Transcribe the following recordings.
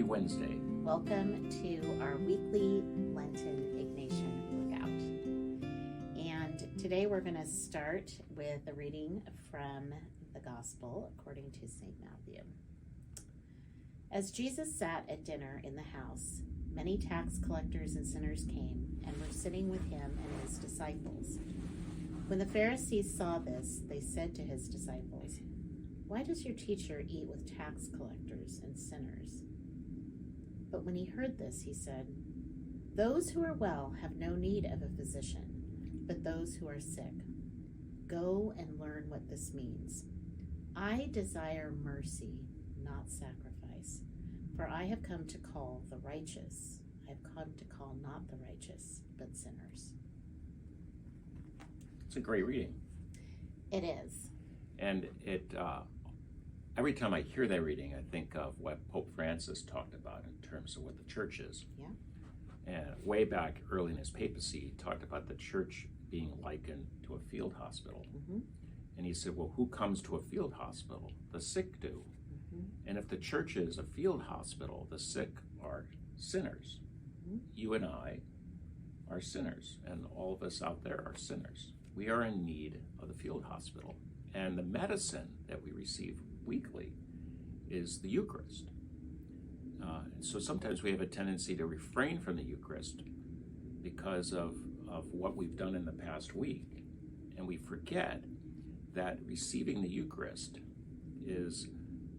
Wednesday. Welcome to our weekly Lenten Ignatian Workout. And today we're going to start with a reading from the Gospel according to St. Matthew. As Jesus sat at dinner in the house, many tax collectors and sinners came and were sitting with him and his disciples. When the Pharisees saw this, they said to his disciples, "Why does your teacher eat with tax collectors and sinners?" But when he heard this, he said, "Those who are well have no need of a physician, but those who are sick. Go and learn what this means. I desire mercy, not sacrifice, for I have come to call the righteous. I have come to call not the righteous, but sinners." It's a great reading. It is. And every time I hear that reading, I think of what Pope Francis talked about in terms of what the church is. Yeah. And way back early in his papacy, he talked about the church being likened to a field hospital. Mm-hmm. And he said, well, who comes to a field hospital? The sick do. Mm-hmm. And if the church is a field hospital, the sick are sinners. Mm-hmm. You and I are sinners, and all of us out there are sinners. We are in need of the field hospital. And the medicine that we receive weekly is the Eucharist. And so sometimes we have a tendency to refrain from the Eucharist because of what we've done in the past week. And we forget that receiving the Eucharist is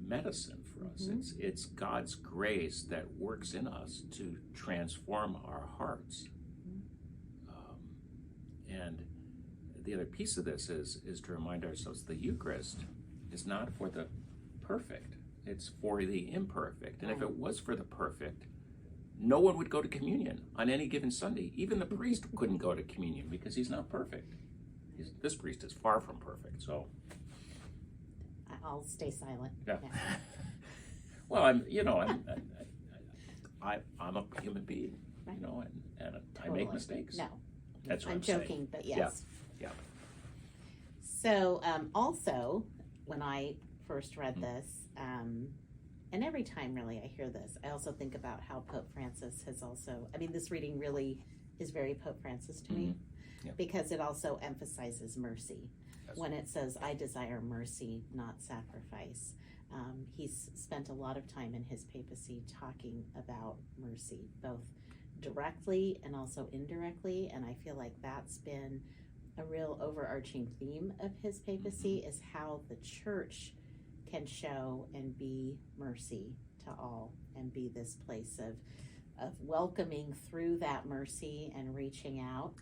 medicine for us. Mm-hmm. It's God's grace that works in us to transform our hearts. And the other piece of this is to remind ourselves the Eucharist is not for the perfect, it's for the imperfect. And if it was for the perfect, no one would go to communion on any given Sunday. Even the priest couldn't go to communion because he's not perfect. This priest is far from perfect, so. I'll stay silent. Yeah. Well, I'm a human being, right. and Totally. I make mistakes. No, That's what I'm joking, saying. but yes. Yeah. So also, when I first read this, and every time really I hear this, I also think about how Pope Francis has also, this reading really is very Pope Francis to me, because it also emphasizes mercy. Yes. When it says, "I desire mercy, not sacrifice." He's spent a lot of time in his papacy talking about mercy, both directly and also indirectly, and I feel like that's been a real overarching theme of his papacy, is how the church can show and be mercy to all and be this place of welcoming through that mercy and reaching out,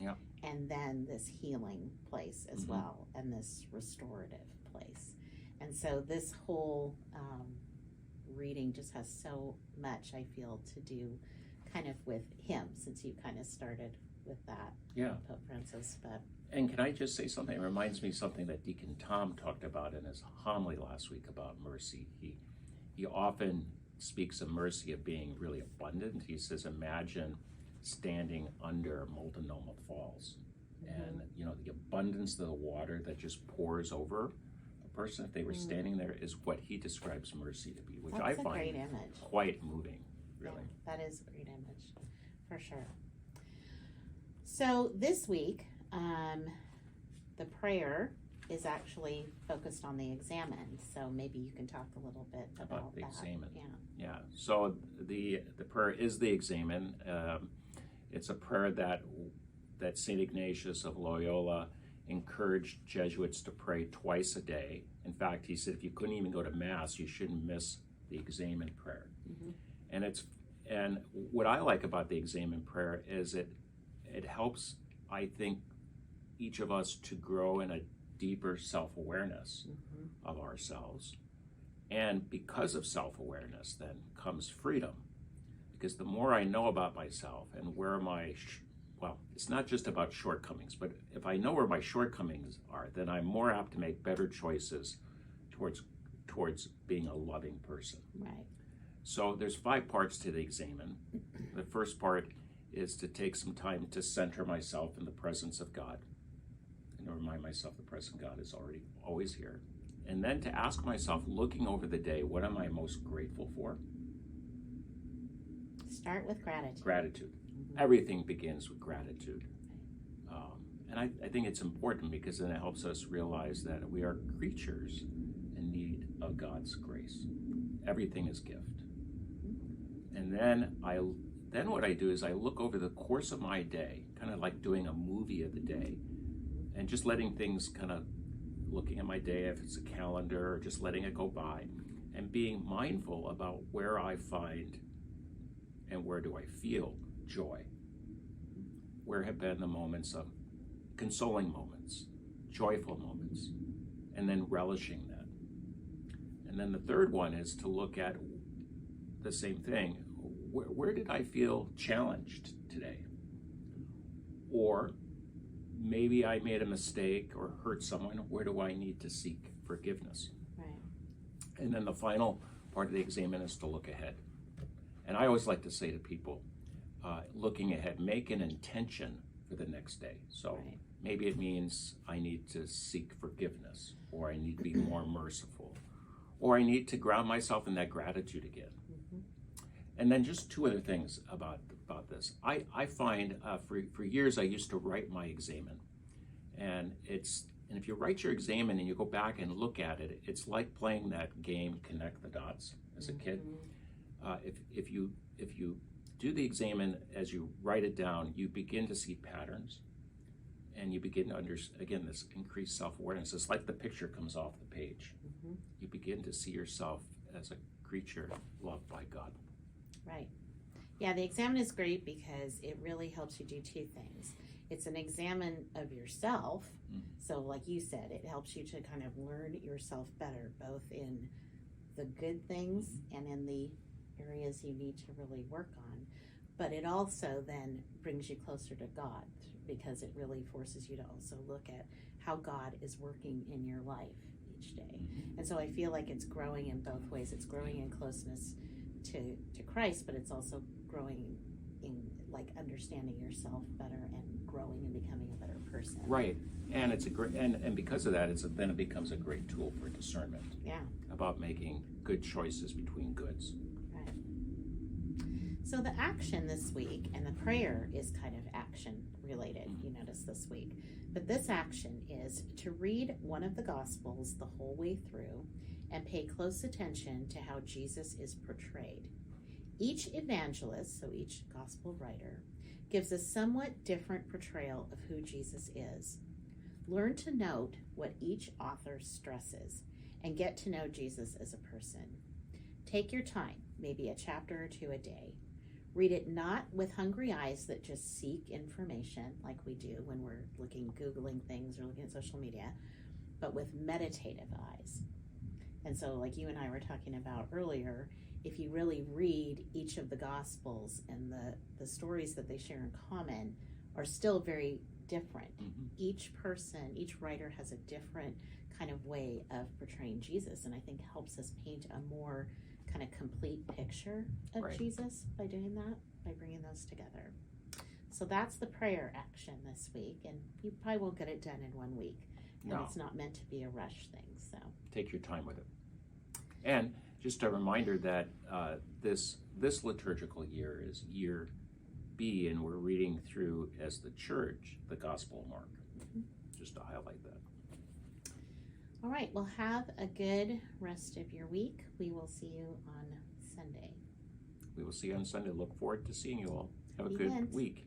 and then this healing place as well, and this restorative place. And so this whole reading just has so much, I feel, to do kind of with him, since you kind of started with that, Pope Francis. And can I just say something? It reminds me of something that Deacon Tom talked about in his homily last week about mercy. He often speaks of mercy of being really abundant. He says, imagine standing under Multnomah Falls, and the abundance of the water that just pours over a person, if they were standing there, is what he describes mercy to be, which That's I a find great image. Quite moving, really. Yeah, that is a great image, for sure. So this week, the prayer is actually focused on the examen, so maybe you can talk a little bit about the that. Examen. Yeah. So the prayer is the examen. It's a prayer that St. Ignatius of Loyola encouraged Jesuits to pray twice a day. In fact, he said if you couldn't even go to Mass, you shouldn't miss the examen prayer. Mm-hmm. And what I like about the examen prayer is it helps, I think, each of us to grow in a deeper self-awareness of ourselves. And because of self-awareness then comes freedom. Because the more I know about myself and where it's not just about shortcomings, but if I know where my shortcomings are, then I'm more apt to make better choices towards being a loving person. Right. So there's 5 parts to the examen. The first part is to take some time to center myself in the presence of God, and to remind myself the presence of God is always here. And then to ask myself, looking over the day, what am I most grateful for? Start with gratitude. Gratitude. Everything begins with gratitude. And I think it's important because then it helps us realize that we are creatures in need of God's grace. Everything is gift. And then what I do is I look over the course of my day, kind of like doing a movie of the day, and just letting things kind of looking at my day, if it's a calendar, or just letting it go by, and being mindful about where I find and where do I feel joy. Where have been the moments of consoling moments, joyful moments, and then relishing that. And then the third one is to look at the same thing. Where did I feel challenged today? Or maybe I made a mistake or hurt someone. Where do I need to seek forgiveness? Right. And then the final part of the examen is to look ahead. And I always like to say to people, looking ahead, make an intention for the next day. So Right. maybe it means I need to seek forgiveness, or I need to be more merciful, or I need to ground myself in that gratitude again. And then just two other things about this. I find for years I used to write my examen, and if you write your examen and you go back and look at it, it's like playing that game Connect the Dots as a kid. If you do the examen as you write it down, you begin to see patterns, and you begin to again this increased self-awareness. It's like the picture comes off the page. You begin to see yourself as a creature loved by God. Right. Yeah, the examen is great because it really helps you do two things. It's an examen of yourself. So like you said, it helps you to kind of learn yourself better, both in the good things and in the areas you need to really work on. But it also then brings you closer to God, because it really forces you to also look at how God is working in your life each day. And so I feel like it's growing in both ways. It's growing in closeness to Christ, but it's also growing in like understanding yourself better and growing and becoming a better person. Right. And it's a great, and because of that, then it becomes a great tool for discernment. Yeah. About making good choices between goods. Right. So the action this week, and the prayer is kind of action related, you notice this week. But this action is to read one of the Gospels the whole way through and pay close attention to how Jesus is portrayed. Each evangelist, so each Gospel writer, gives a somewhat different portrayal of who Jesus is. Learn to note what each author stresses and get to know Jesus as a person. Take your time, maybe a chapter or two a day. Read it not with hungry eyes that just seek information like we do when we're Googling things or looking at social media, but with meditative eyes. And so like you and I were talking about earlier, if you really read each of the Gospels, and the stories that they share in common are still very different. Each person, each writer has a different kind of way of portraying Jesus, and I think helps us paint a more kind of complete picture of Jesus by doing that, by bringing those together. So that's the prayer action this week, and you probably won't get it done in 1 week. And it's not meant to be a rush thing, so. Take your time with it. And just a reminder that this liturgical year is year B, and we're reading through, as the church, the Gospel of Mark. Just to highlight that. All right, well, have a good rest of your week. We will see you on Sunday. We will see you on Sunday. Look forward to seeing you all. Have a Happy good Lent. week.